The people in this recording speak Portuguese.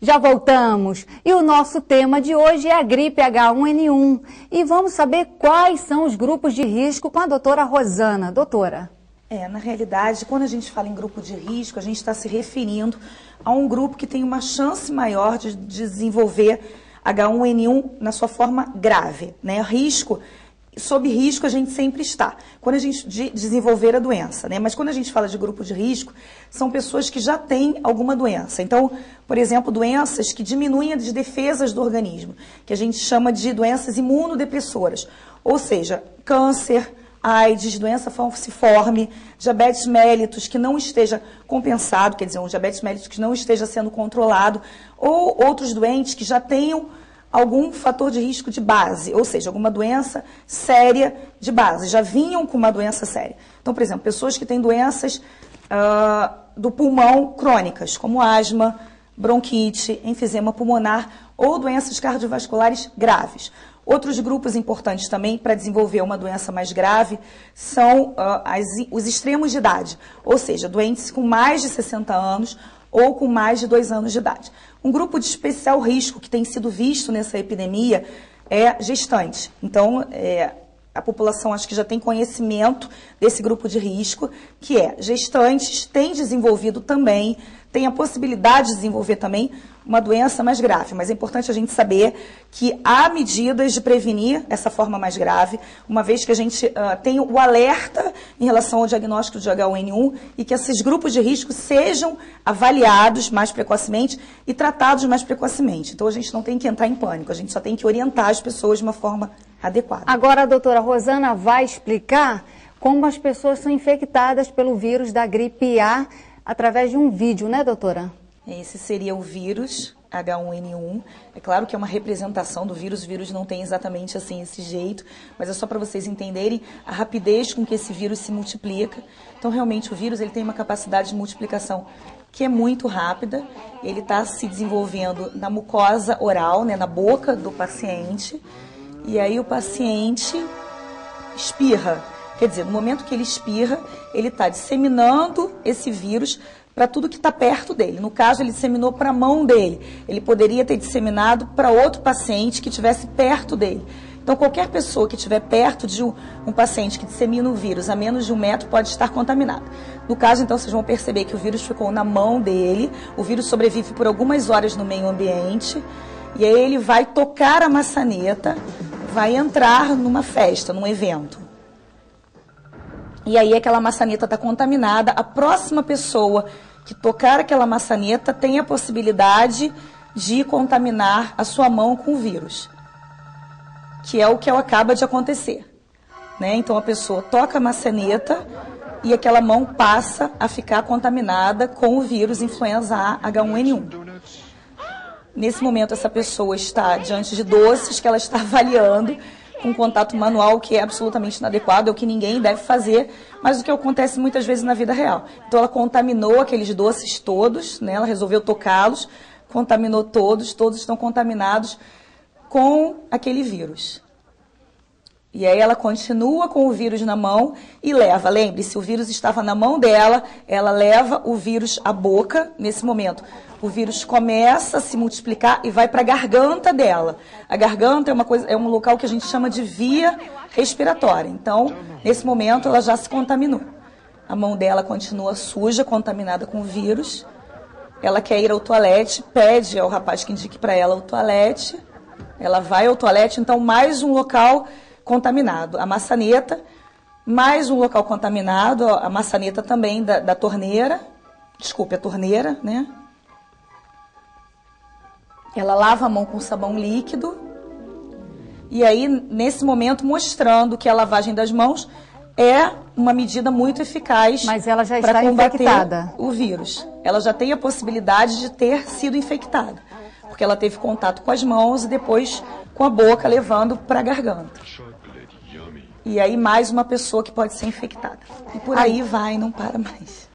Já voltamos e o nosso tema de hoje é a gripe H1N1 e vamos saber quais são os grupos de risco com a doutora Rosana. Doutora. Na realidade, quando a gente fala em grupo de risco, a gente está se referindo a um grupo que tem uma chance maior de desenvolver H1N1 na sua forma grave, né? Sob risco a gente sempre está, quando a gente desenvolver a doença, né? Mas quando a gente fala de grupo de risco, são pessoas que já têm alguma doença. Então, por exemplo, doenças que diminuem as defesas do organismo, que a gente chama de doenças imunodepressoras, ou seja, câncer, AIDS, doença falciforme, diabetes mellitus que não esteja compensado, quer dizer, um diabetes mellitus que não esteja sendo controlado, ou outros doentes que já tenham algum fator de risco de base, ou seja, alguma doença séria de base, já vinham com uma doença séria. Então, por exemplo, pessoas que têm doenças do pulmão crônicas, como asma, bronquite, enfisema pulmonar ou doenças cardiovasculares graves. Outros grupos importantes também para desenvolver uma doença mais grave são os extremos de idade, ou seja, doentes com mais de 60 anos ou com mais de 2 anos de idade. Um grupo de especial risco que tem sido visto nessa epidemia é gestante. Então, a população acho que já tem conhecimento desse grupo de risco, que é gestantes, tem desenvolvido também, tem a possibilidade de desenvolver também uma doença mais grave. Mas é importante a gente saber que há medidas de prevenir essa forma mais grave, uma vez que a gente tem o alerta em relação ao diagnóstico de H1N1 e que esses grupos de risco sejam avaliados mais precocemente e tratados mais precocemente. Então, a gente não tem que entrar em pânico, a gente só tem que orientar as pessoas de uma forma adequada. Agora, a doutora Rosana vai explicar como as pessoas são infectadas pelo vírus da gripe A através de um vídeo, né, doutora? Esse seria o vírus H1N1. É claro que é uma representação do vírus, o vírus não tem exatamente assim esse jeito, mas é só para vocês entenderem a rapidez com que esse vírus se multiplica. Então, realmente, o vírus ele tem uma capacidade de multiplicação que é muito rápida. Ele está se desenvolvendo na mucosa oral, né, na boca do paciente, e aí o paciente espirra. Quer dizer, no momento que ele espirra, ele está disseminando esse vírus para tudo que está perto dele. No caso, ele disseminou para a mão dele. Ele poderia ter disseminado para outro paciente que estivesse perto dele. Então, qualquer pessoa que estiver perto de um paciente que dissemina o vírus a menos de 1 metro pode estar contaminada. No caso, então, vocês vão perceber que o vírus ficou na mão dele, o vírus sobrevive por algumas horas no meio ambiente, e aí ele vai tocar a maçaneta, vai entrar numa festa, num evento. E aí aquela maçaneta está contaminada, a próxima pessoa que tocar aquela maçaneta tem a possibilidade de contaminar a sua mão com o vírus, que é o que acaba de acontecer, né? Então a pessoa toca a maçaneta e aquela mão passa a ficar contaminada com o vírus influenza A H1N1. Nesse momento essa pessoa está diante de doces que ela está avaliando, com contato manual, que é absolutamente inadequado, é o que ninguém deve fazer, mas o que acontece muitas vezes na vida real. Então, ela contaminou aqueles doces todos, né? Ela resolveu tocá-los, contaminou todos estão contaminados com aquele vírus. E aí ela continua com o vírus na mão e leva, lembre-se, o vírus estava na mão dela, ela leva o vírus à boca, nesse momento. O vírus começa a se multiplicar e vai para a garganta dela. A garganta é um local que a gente chama de via respiratória. Então, nesse momento, ela já se contaminou. A mão dela continua suja, contaminada com o vírus. Ela quer ir ao toalete, pede ao rapaz que indique para ela o toalete. Ela vai ao toalete, então mais um local contaminado. A maçaneta, mais um local contaminado, a maçaneta também da torneira. Desculpe, a torneira, né? Ela lava a mão com sabão líquido e aí, nesse momento, mostrando que a lavagem das mãos é uma medida muito eficaz para combater o vírus. Ela já tem a possibilidade de ter sido infectada, porque ela teve contato com as mãos e depois com a boca, levando para a garganta. E aí, mais uma pessoa que pode ser infectada. E por aí vai, não para mais.